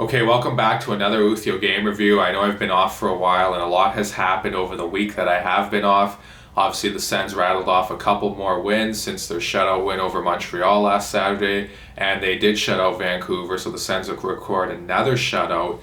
Okay, welcome back to another Uthio game review. I know I've been off for a while and a lot has happened over the week that I have been off. Obviously the Sens rattled off a couple more wins since their shutout win over Montreal last Saturday, and they did shut out Vancouver, so the Sens will record another shutout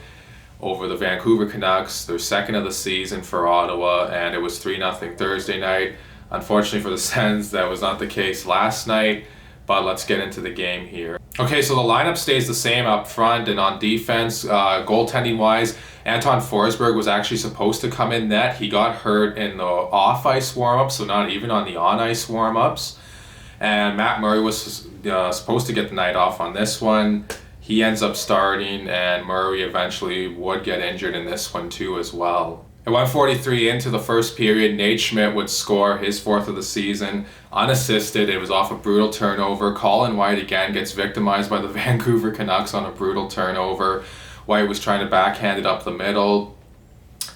over the Vancouver Canucks, their second of the season for Ottawa, and it was 3-0 Thursday night. Unfortunately for the Sens, that was not the case last night, but let's get into the game here. Okay, so the lineup stays the same up front and on defense. Goaltending-wise, Anton Forsberg was actually supposed to come in net. He got hurt in the off-ice warm-ups, so not even on the on-ice warm-ups. And Matt Murray was supposed to get the night off on this one. He ends up starting, and Murray eventually would get injured in this one too as well. At 1:43 into the first period, Nate Schmidt would score his fourth of the season, unassisted. It was off a brutal turnover. Colin White again gets victimized by the Vancouver Canucks on a brutal turnover. White was trying to backhand it up the middle,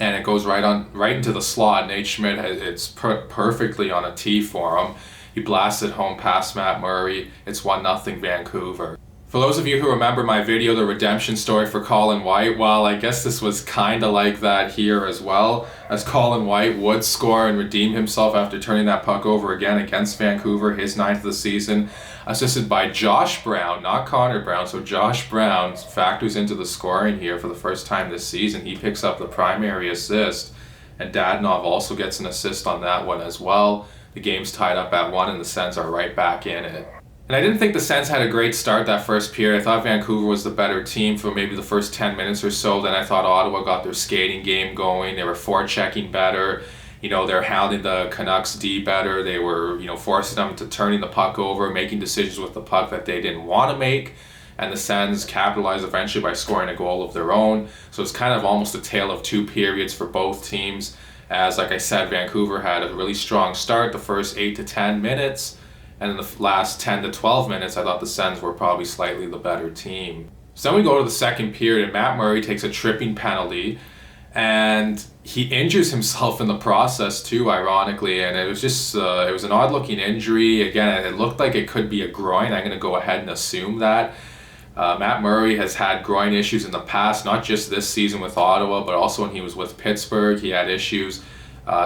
and it goes right into the slot. Nate Schmidt it's put perfectly on a tee for him. He blasts it home past Matt Murray. It's 1-0 Vancouver. For those of you who remember my video, the redemption story for Colin White, well, I guess this was kind of like that here as well, as Colin White would score and redeem himself after turning that puck over again against Vancouver, his ninth of the season, assisted by Josh Brown, not Connor Brown. So Josh Brown factors into the scoring here for the first time this season. He picks up the primary assist, and Dadonov also gets an assist on that one as well. The game's tied up at 1, and the Sens are right back in it. And I didn't think the Sens had a great start that first period. I thought Vancouver was the better team for maybe the first 10 minutes or so. Then I thought Ottawa got their skating game going. They were forechecking better. They're hounding the Canucks D better. They were, forcing them to turning the puck over, making decisions with the puck that they didn't want to make. And the Sens capitalized eventually by scoring a goal of their own. So it's kind of almost a tale of two periods for both teams. As, like I said, Vancouver had a really strong start the first 8 to 10 minutes. And in the last 10 to 12 minutes, I thought the Sens were probably slightly the better team. So then we go to the second period, and Matt Murray takes a tripping penalty, and he injures himself in the process too, ironically. And it was just, it was an odd-looking injury. Again, it looked like it could be a groin. I'm going to go ahead and assume that. Matt Murray has had groin issues in the past, not just this season with Ottawa, but also when he was with Pittsburgh. He had issues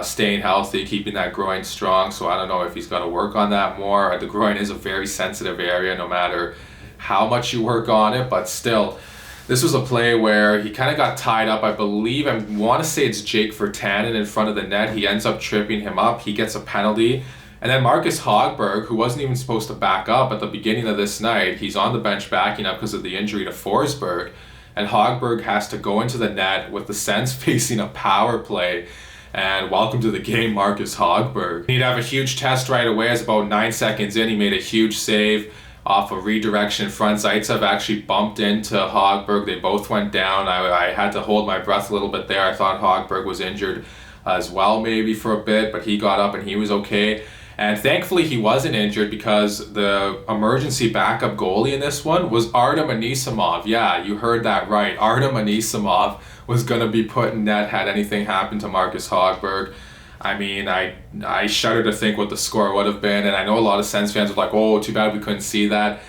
staying healthy, keeping that groin strong, so I don't know if he's got to work on that more. The groin is a very sensitive area no matter how much you work on it, but still, this was a play where he kind of got tied up. I want to say it's Jake Virtanen in front of the net. He ends up tripping him up. He gets a penalty. And then Marcus Hogberg, who wasn't even supposed to back up at the beginning of this night, he's on the bench backing up because of the injury to Forsberg, and Hogberg has to go into the net with the Sens facing a power play. And welcome to the game, Marcus Hogberg. He'd have a huge test right away. As about 9 seconds in, he made a huge save off a redirection front. Zaitsev actually bumped into Hogberg. They both went down. I had to hold my breath a little bit there. I thought Hogberg was injured as well maybe for a bit, but he got up and he was okay. And thankfully he wasn't injured because the emergency backup goalie in this one was Artem Anisimov. Yeah, you heard that right. Artem Anisimov was going to be put in net had anything happened to Marcus Hogberg. I mean, I shudder to think what the score would have been, and I know a lot of Sens fans were like, oh, too bad we couldn't see that.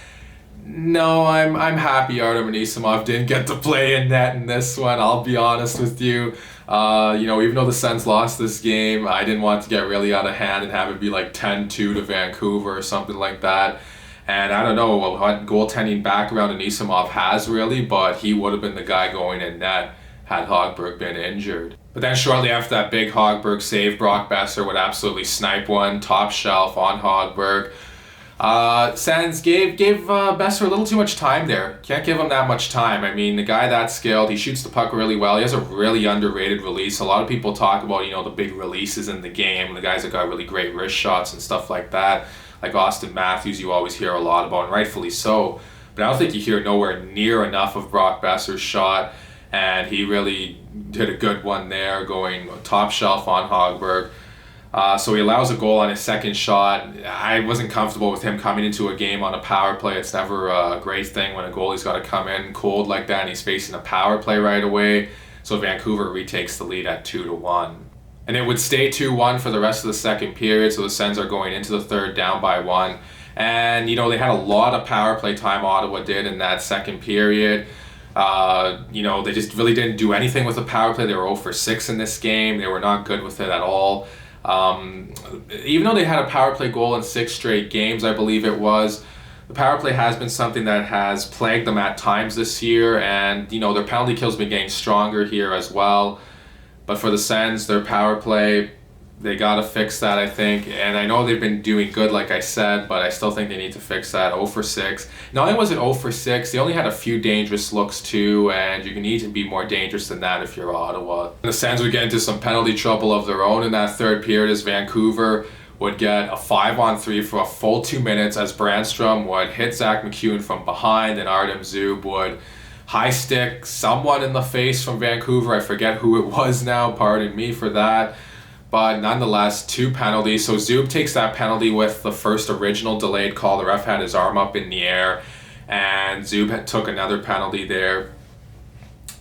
No, I'm happy Artem Anisimov didn't get to play in net in this one, I'll be honest with you. Even though the Sens lost this game, I didn't want it to get really out of hand and have it be like 10-2 to Vancouver or something like that. And I don't know what goaltending background Anisimov has really, but he would have been the guy going in net had Hogberg been injured. But then shortly after that big Hogberg save, Brock Boeser would absolutely snipe one, top shelf on Hogberg. Sens gave Boeser a little too much time there. Can't give him that much time. I mean, the guy that skilled, he shoots the puck really well. He has a really underrated release. A lot of people talk about, the big releases in the game, the guys that got really great wrist shots and stuff like that. Like Austin Matthews, you always hear a lot about, and rightfully so. But I don't think you hear nowhere near enough of Brock Boeser's shot. And he really did a good one there, going top shelf on Hogberg. So he allows a goal on his second shot. I wasn't comfortable with him coming into a game on a power play. It's never a great thing when a goalie's got to come in cold like that and he's facing a power play right away. So Vancouver retakes the lead at 2-1. And it would stay 2-1 for the rest of the second period, so the Sens are going into the third down by 1. And, they had a lot of power play time, Ottawa did, in that second period. They just really didn't do anything with the power play. They were 0 for 6 in this game. They were not good with it at all. Even though they had a power play goal in 6 straight games, I believe it was, the power play has been something that has plagued them at times this year, and their penalty kill's been getting stronger here as well. But for the Sens, their power play, they got to fix that, I think. And I know they've been doing good, like I said, but I still think they need to fix that. 0 for 6. Not only was it 0 for 6, they only had a few dangerous looks too, and you need to be more dangerous than that if you're Ottawa. The Sens would get into some penalty trouble of their own in that third period as Vancouver would get a 5-on-3 for a full 2 minutes as Brandstrom would hit Zach McEwen from behind, and Artem Zub would high stick someone in the face from Vancouver. I forget who it was now, pardon me for that. But nonetheless, 2 penalties. So Zub takes that penalty with the first original delayed call. The ref had his arm up in the air, and Zub took another penalty there.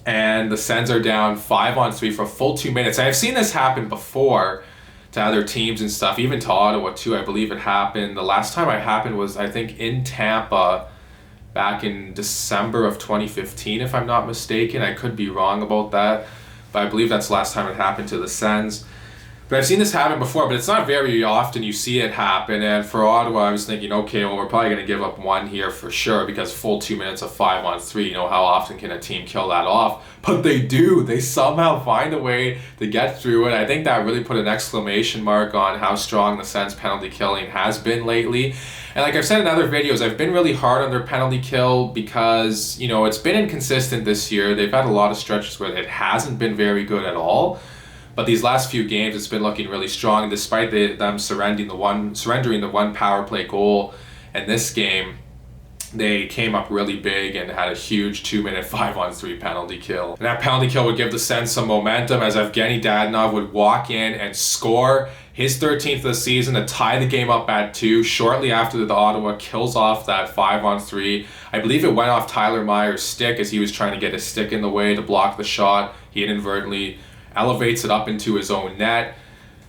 And the Sens are down 5-on-3 for a full 2 minutes. I've seen this happen before to other teams and stuff, even to Ottawa too. I believe it happened. The last time it happened was, I think, in Tampa back in December of 2015, if I'm not mistaken. I could be wrong about that, but I believe that's the last time it happened to the Sens. But I've seen this happen before, but it's not very often you see it happen. And for Ottawa, I was thinking, okay, well, we're probably going to give up 1 here for sure, because full 2 minutes of 5-on-3, how often can a team kill that off? But they do. They somehow find a way to get through it. I think that really put an exclamation mark on how strong the Sens penalty killing has been lately. And like I've said in other videos, I've been really hard on their penalty kill because, it's been inconsistent this year. They've had a lot of stretches where it hasn't been very good at all. But these last few games, it's been looking really strong, despite them surrendering the one power play goal in this game. They came up really big and had a huge 2-minute 5-on-3 penalty kill. And that penalty kill would give the Sens some momentum as Evgeny Dadonov would walk in and score his 13th of the season to tie the game up at 2 shortly after the Ottawa kills off that 5-on-3. I believe it went off Tyler Myers' stick as he was trying to get his stick in the way to block the shot. He inadvertently elevates it up into his own net,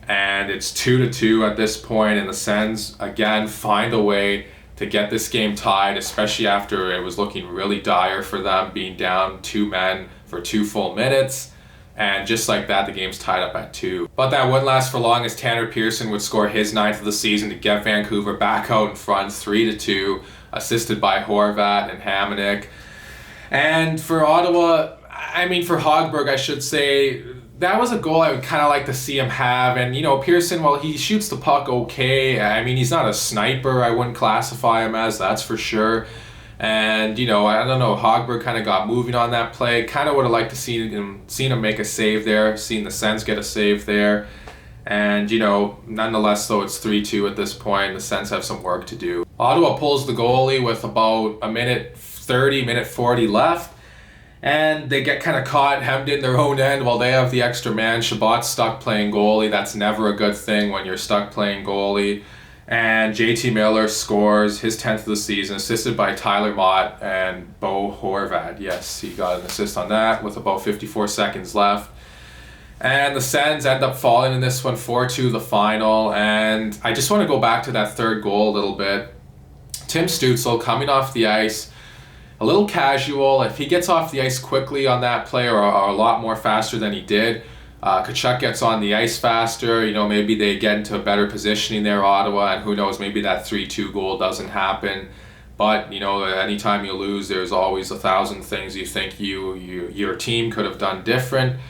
and it's 2-2 at this point, and the Sens again find a way to get this game tied, especially after it was looking really dire for them, being down 2 men for 2 full minutes. And just like that, the game's tied up at 2. But that wouldn't last for long as Tanner Pearson would score his 9th of the season to get Vancouver back out in front 3-2, assisted by Horvat and Hamonic. And for Ottawa, for Hogberg, I should say, that was a goal I would kind of like to see him have. And, Pearson, well, he shoots the puck okay. He's not a sniper. I wouldn't classify him as, that's for sure. And, I don't know, Hogberg kind of got moving on that play. Kind of would have liked to see him make a save there, seen the Sens get a save there. And, nonetheless, though, it's 3-2 at this point. The Sens have some work to do. Ottawa pulls the goalie with about a minute 30, minute 40 left. And they get kind of caught, hemmed in their own end while they have the extra man. Shabbat's stuck playing goalie. That's never a good thing when you're stuck playing goalie. And JT Miller scores his 10th of the season, assisted by Tyler Mott and Bo Horvat. Yes, he got an assist on that with about 54 seconds left. And the Sens end up falling in this one 4-2 the final. And I just want to go back to that third goal a little bit. Tim Stützle coming off the ice, a little casual. If he gets off the ice quickly on that play, or a lot more faster than he did, Tkachuk gets on the ice faster. Maybe they get into a better positioning there, Ottawa, and who knows, maybe that 3-2 goal doesn't happen. But, anytime you lose, there's always 1,000 things you think your team could have done different.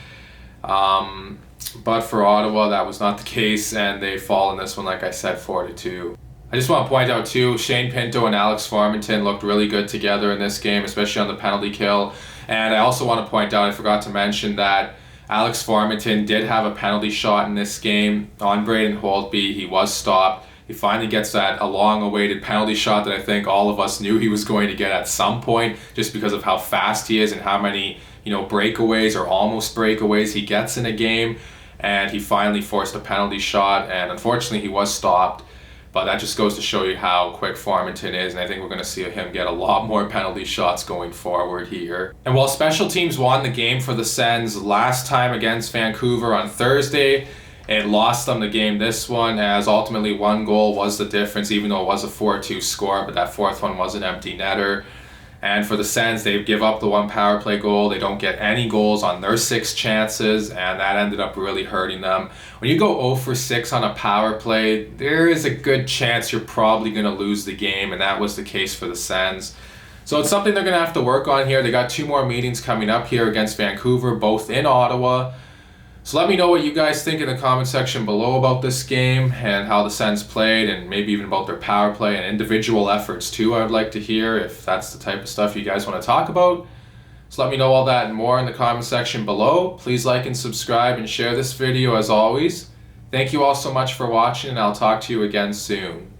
But for Ottawa, that was not the case, and they fall in this one, like I said, 4-2. I just want to point out too, Shane Pinto and Alex Formenton looked really good together in this game, especially on the penalty kill. And I also want to point out, I forgot to mention that Alex Formenton did have a penalty shot in this game on Braden Holtby. He was stopped. He finally gets that long-awaited penalty shot that I think all of us knew he was going to get at some point, just because of how fast he is and how many breakaways or almost breakaways he gets in a game. And he finally forced a penalty shot, and unfortunately he was stopped. But that just goes to show you how quick Formenton is, and I think we're going to see him get a lot more penalty shots going forward here. And while special teams won the game for the Sens last time against Vancouver on Thursday, it lost them the game this one, as ultimately 1 goal was the difference, even though it was a 4-2 score, but that 4th one was an empty netter. And for the Sens, they give up the one power play goal. They don't get any goals on their 6 chances, and that ended up really hurting them. When you go 0 for 6 on a power play, there is a good chance you're probably going to lose the game, and that was the case for the Sens. So it's something they're going to have to work on here. They got 2 more meetings coming up here against Vancouver, both in Ottawa. So let me know what you guys think in the comment section below about this game and how the Sens played, and maybe even about their power play and individual efforts too. I would like to hear if that's the type of stuff you guys want to talk about. So let me know all that and more in the comment section below. Please like and subscribe and share this video as always. Thank you all so much for watching, and I'll talk to you again soon.